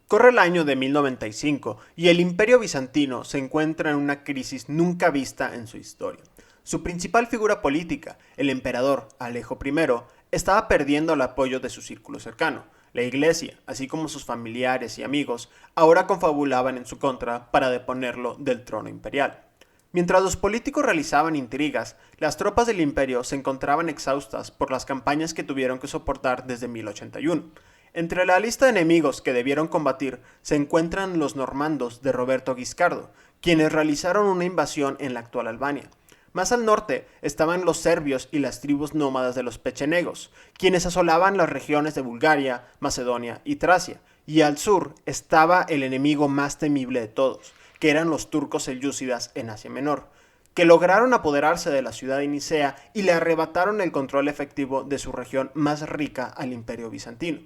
Corre el año de 1095 y el Imperio Bizantino se encuentra en una crisis nunca vista en su historia. Su principal figura política, el emperador Alejo I, estaba perdiendo el apoyo de su círculo cercano. La iglesia, así como sus familiares y amigos, ahora confabulaban en su contra para deponerlo del trono imperial. Mientras los políticos realizaban intrigas, las tropas del imperio se encontraban exhaustas por las campañas que tuvieron que soportar desde 1081. Entre la lista de enemigos que debieron combatir se encuentran los normandos de Roberto Guiscardo, quienes realizaron una invasión en la actual Albania. Más al norte estaban los serbios y las tribus nómadas de los pechenegos, quienes asolaban las regiones de Bulgaria, Macedonia y Tracia, y al sur estaba el enemigo más temible de todos, que eran los turcos selyúcidas en Asia Menor, que lograron apoderarse de la ciudad de Nicea y le arrebataron el control efectivo de su región más rica al Imperio Bizantino.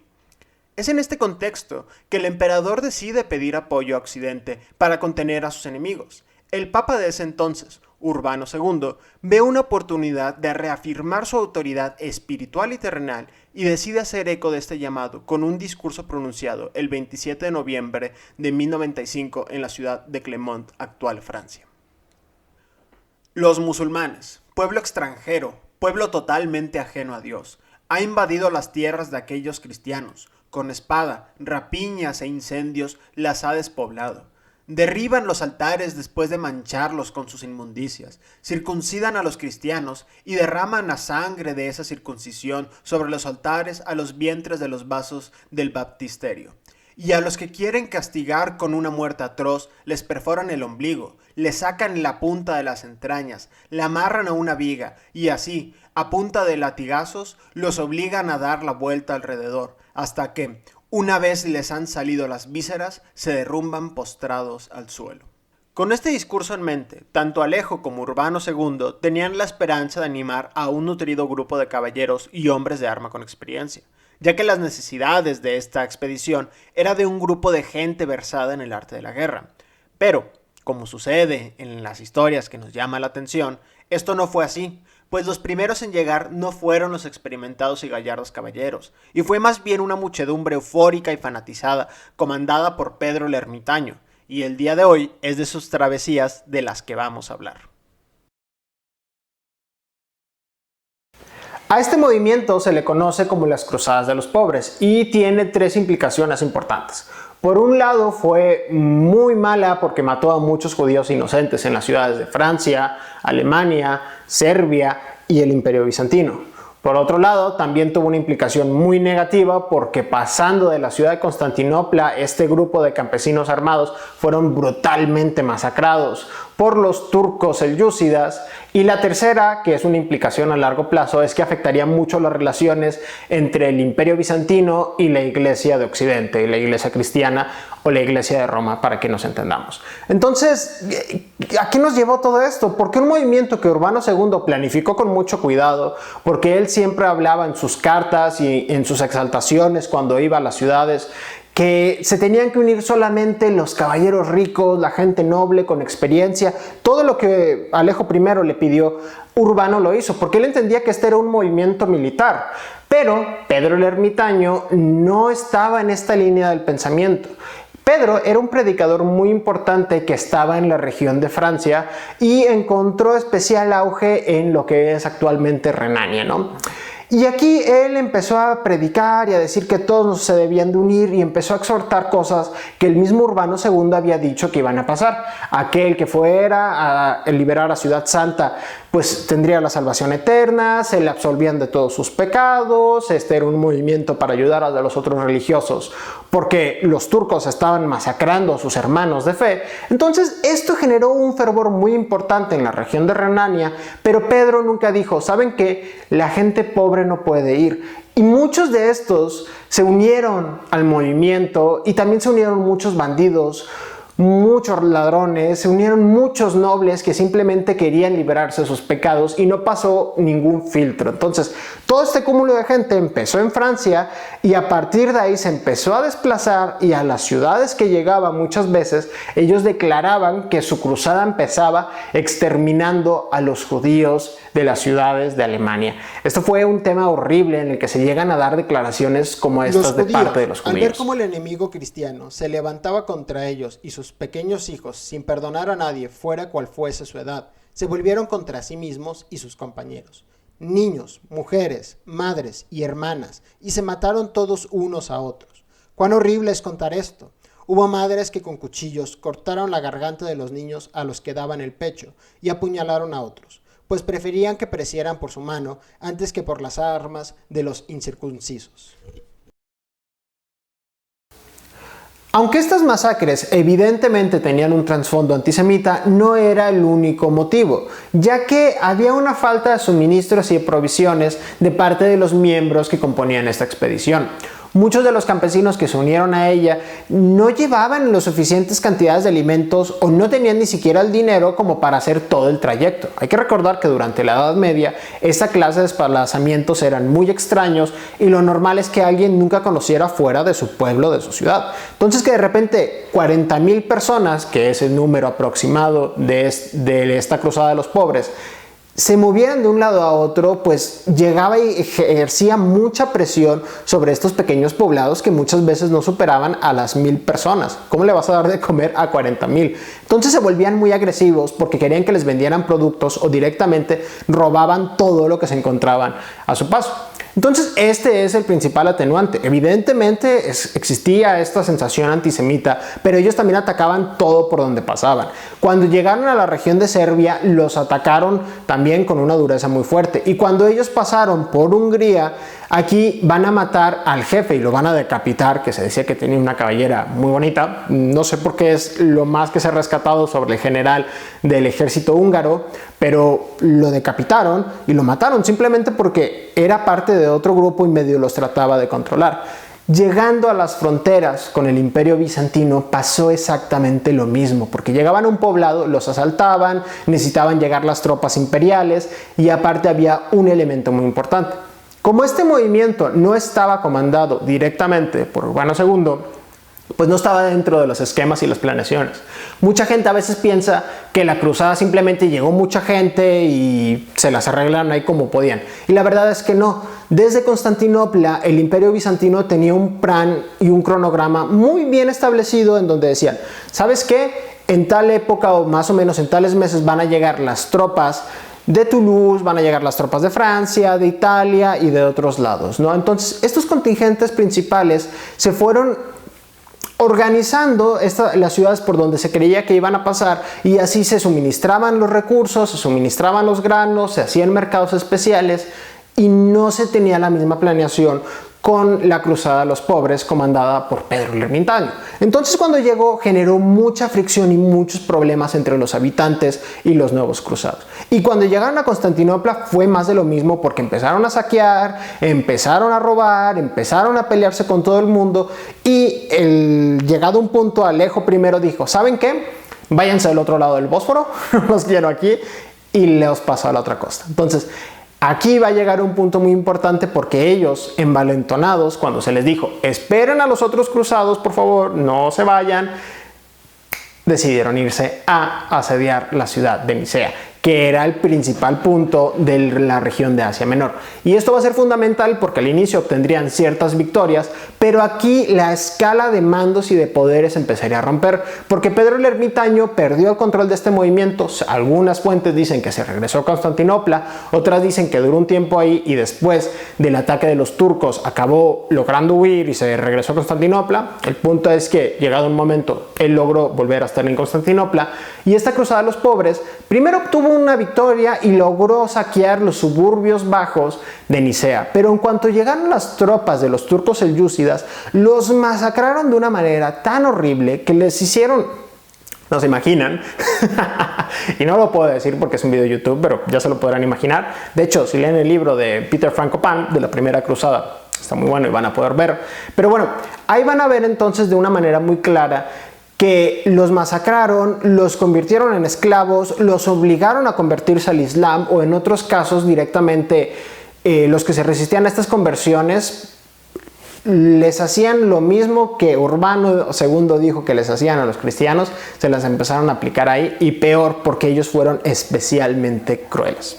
Es en este contexto que el emperador decide pedir apoyo a Occidente para contener a sus enemigos. El papa de ese entonces, Urbano II, ve una oportunidad de reafirmar su autoridad espiritual y terrenal y decide hacer eco de este llamado con un discurso pronunciado el 27 de noviembre de 1095 en la ciudad de Clermont, actual Francia. Los musulmanes, pueblo extranjero, pueblo totalmente ajeno a Dios, ha invadido las tierras de aquellos cristianos. Con espada, rapiñas e incendios las ha despoblado. Derriban los altares después de mancharlos con sus inmundicias, circuncidan a los cristianos y derraman la sangre de esa circuncisión sobre los altares a los vientres de los vasos del baptisterio. Y a los que quieren castigar con una muerte atroz, les perforan el ombligo, les sacan la punta de las entrañas, la amarran a una viga y así, a punta de latigazos, los obligan a dar la vuelta alrededor, hasta que, una vez les han salido las vísceras, se derrumban postrados al suelo. Con este discurso en mente, tanto Alejo como Urbano II tenían la esperanza de animar a un nutrido grupo de caballeros y hombres de arma con experiencia, ya que las necesidades de esta expedición era de un grupo de gente versada en el arte de la guerra. Pero, como sucede en las historias que nos llama la atención, esto no fue así, pues los primeros en llegar no fueron los experimentados y gallardos caballeros, y fue más bien una muchedumbre eufórica y fanatizada, comandada por Pedro el Ermitaño, y el día de hoy es de sus travesías de las que vamos a hablar. A este movimiento se le conoce como las Cruzadas de los Pobres y tiene tres implicaciones importantes. Por un lado fue muy mala porque mató a muchos judíos inocentes en las ciudades de Francia, Alemania, Serbia y el Imperio Bizantino. Por otro lado, también tuvo una implicación muy negativa porque pasando de la ciudad de Constantinopla, este grupo de campesinos armados fueron brutalmente masacrados por los turcos selyúcidas. Y la tercera, que es una implicación a largo plazo, es que afectaría mucho las relaciones entre el Imperio Bizantino y la Iglesia de Occidente, la Iglesia cristiana o la Iglesia de Roma, para que nos entendamos. Entonces, ¿a qué nos llevó todo esto? Porque un movimiento que Urbano II planificó con mucho cuidado, porque él siempre hablaba en sus cartas y en sus exaltaciones cuando iba a las ciudades, que se tenían que unir solamente los caballeros ricos, la gente noble con experiencia. Todo lo que Alejo I le pidió, Urbano lo hizo, porque él entendía que este era un movimiento militar. Pero Pedro el Ermitaño no estaba en esta línea del pensamiento. Pedro era un predicador muy importante que estaba en la región de Francia y encontró especial auge en lo que es actualmente Renania, ¿no? Y aquí él empezó a predicar y a decir que todos se debían de unir y empezó a exhortar cosas que el mismo Urbano II había dicho que iban a pasar. Aquel que fuera a liberar a Ciudad Santa, pues tendría la salvación eterna, se le absolvían de todos sus pecados, este era un movimiento para ayudar a los otros religiosos, porque los turcos estaban masacrando a sus hermanos de fe. Entonces esto generó un fervor muy importante en la región de Renania, pero Pedro nunca dijo, ¿saben qué? La gente pobre no puede ir. Y muchos de estos se unieron al movimiento y también se unieron muchos bandidos, muchos ladrones, se unieron muchos nobles que simplemente querían liberarse de sus pecados y no pasó ningún filtro. Entonces, Todo este cúmulo de gente empezó en Francia y a partir de ahí se empezó a desplazar, y a las ciudades que llegaba muchas veces ellos declaraban que su cruzada empezaba exterminando a los judíos de las ciudades de Alemania. Esto fue un tema horrible en el que se llegan a dar declaraciones como estas de parte de los judíos. Al ver cómo el enemigo cristiano se levantaba contra ellos y sus pequeños hijos sin perdonar a nadie fuera cual fuese su edad, se volvieron contra sí mismos y sus compañeros. Niños, mujeres, madres y hermanas, y se mataron todos unos a otros. Cuán horrible es contar esto. Hubo madres que con cuchillos cortaron la garganta de los niños a los que daban el pecho y apuñalaron a otros, pues preferían que perecieran por su mano antes que por las armas de los incircuncisos. Aunque estas masacres evidentemente tenían un trasfondo antisemita, no era el único motivo, ya que había una falta de suministros y provisiones de parte de los miembros que componían esta expedición. Muchos de los campesinos que se unieron a ella no llevaban las suficientes cantidades de alimentos o no tenían ni siquiera el dinero como para hacer todo el trayecto. Hay que recordar que durante la Edad Media esta clase de desplazamientos eran muy extraños y lo normal es que alguien nunca conociera fuera de su pueblo, de su ciudad. Entonces que de repente 40,000 personas, que es el número aproximado de esta cruzada de los pobres, se movieran de un lado a otro, pues llegaba y ejercía mucha presión sobre estos pequeños poblados que muchas veces no superaban a las 1,000 personas. ¿Cómo le vas a dar de comer a 40,000? Entonces se volvían muy agresivos porque querían que les vendieran productos o directamente robaban todo lo que se encontraban a su paso. Entonces este es el principal atenuante. Evidentemente existía esta sensación antisemita, pero ellos también atacaban todo por donde pasaban. Cuando llegaron a la región de Serbia, los atacaron también con una dureza muy fuerte. Y cuando ellos pasaron por Hungría, aquí van a matar al jefe y lo van a decapitar, que se decía que tenía una cabellera muy bonita. No sé por qué es lo más que se ha rescatado sobre el general del ejército húngaro, pero lo decapitaron y lo mataron simplemente porque era parte de otro grupo y medio los trataba de controlar. Llegando a las fronteras con el Imperio Bizantino pasó exactamente lo mismo, porque llegaban a un poblado, los asaltaban, necesitaban llegar las tropas imperiales y aparte había un elemento muy importante. Como este movimiento no estaba comandado directamente por Urbano II, pues no estaba dentro de los esquemas y las planeaciones. Mucha gente a veces piensa que la cruzada simplemente llegó mucha gente y se las arreglaron ahí como podían. Y la verdad es que no. Desde Constantinopla, el Imperio Bizantino tenía un plan y un cronograma muy bien establecido en donde decían, ¿sabes qué? En tal época o más o menos en tales meses van a llegar las tropas de Toulouse, van a llegar las tropas de Francia, de Italia y de otros lados, ¿no? Entonces, estos contingentes principales se fueron organizando las ciudades por donde se creía que iban a pasar y así se suministraban los recursos, se suministraban los granos, se hacían mercados especiales y no se tenía la misma planeación con la cruzada de los pobres comandada por Pedro el Ermitaño. Entonces cuando llegó generó mucha fricción y muchos problemas entre los habitantes y los nuevos cruzados. Y cuando llegaron a Constantinopla fue más de lo mismo porque empezaron a saquear, empezaron a robar, empezaron a pelearse con todo el mundo y llegado a un punto Alejo I dijo, ¿saben qué? Váyanse al otro lado del Bósforo, no los quiero aquí, y los pasó a la otra costa. Entonces aquí va a llegar un punto muy importante porque ellos, envalentonados, cuando se les dijo, esperen a los otros cruzados, por favor, no se vayan, decidieron irse a asediar la ciudad de Nicea, que era el principal punto de la región de Asia Menor. Y esto va a ser fundamental porque al inicio obtendrían ciertas victorias, pero aquí la escala de mandos y de poderes empezaría a romper, porque Pedro el Ermitaño perdió el control de este movimiento. Algunas fuentes dicen que se regresó a Constantinopla, otras dicen que duró un tiempo ahí y después del ataque de los turcos acabó logrando huir y se regresó a Constantinopla. El punto es que llegado un momento él logró volver a estar en Constantinopla y esta cruzada de los pobres primero obtuvo una victoria y logró saquear los suburbios bajos de Nicea, pero en cuanto llegaron las tropas de los turcos selyúcidas, los masacraron de una manera tan horrible que les hicieron, no se imaginan, y no lo puedo decir porque es un video de YouTube, pero ya se lo podrán imaginar. De hecho, si leen el libro de Peter Frankopan de la primera cruzada, está muy bueno y van a poder ver. Pero bueno, ahí van a ver entonces de una manera muy clara que los masacraron, los convirtieron en esclavos, los obligaron a convertirse al Islam o en otros casos directamente los que se resistían a estas conversiones les hacían lo mismo que Urbano II dijo que les hacían a los cristianos, se las empezaron a aplicar ahí, y peor, porque ellos fueron especialmente crueles.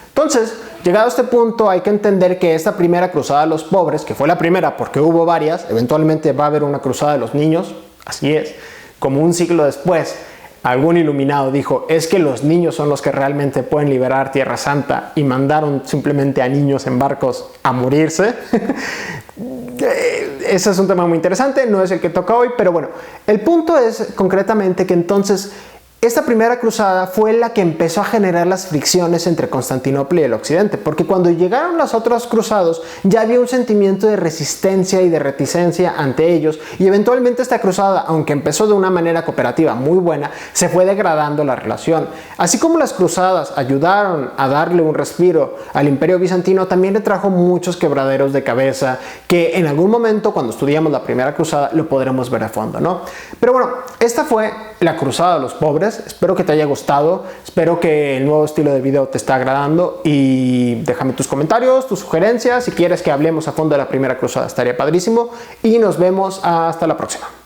Entonces, llegado a este punto, hay que entender que esta primera cruzada de los pobres, que fue la primera porque hubo varias, eventualmente va a haber una cruzada de los niños, así es, como un siglo después, algún iluminado dijo, es que los niños son los que realmente pueden liberar Tierra Santa, y mandaron simplemente a niños en barcos a morirse. Ese es un tema muy interesante, no es el que toca hoy, pero bueno, el punto es concretamente que entonces esta primera cruzada fue la que empezó a generar las fricciones entre Constantinopla y el occidente, porque cuando llegaron los otros cruzados ya había un sentimiento de resistencia y de reticencia ante ellos, y eventualmente esta cruzada, aunque empezó de una manera cooperativa muy buena, se fue degradando la relación. Así como las cruzadas ayudaron a darle un respiro al Imperio Bizantino, también le trajo muchos quebraderos de cabeza que en algún momento, cuando estudiamos la primera cruzada, lo podremos ver a fondo, ¿no? Pero bueno, esta fue la cruzada de los pobres. Espero que te haya gustado, espero que el nuevo estilo de video te está agradando, y déjame tus comentarios, tus sugerencias, si quieres que hablemos a fondo de la primera cruzada estaría padrísimo, y nos vemos hasta la próxima.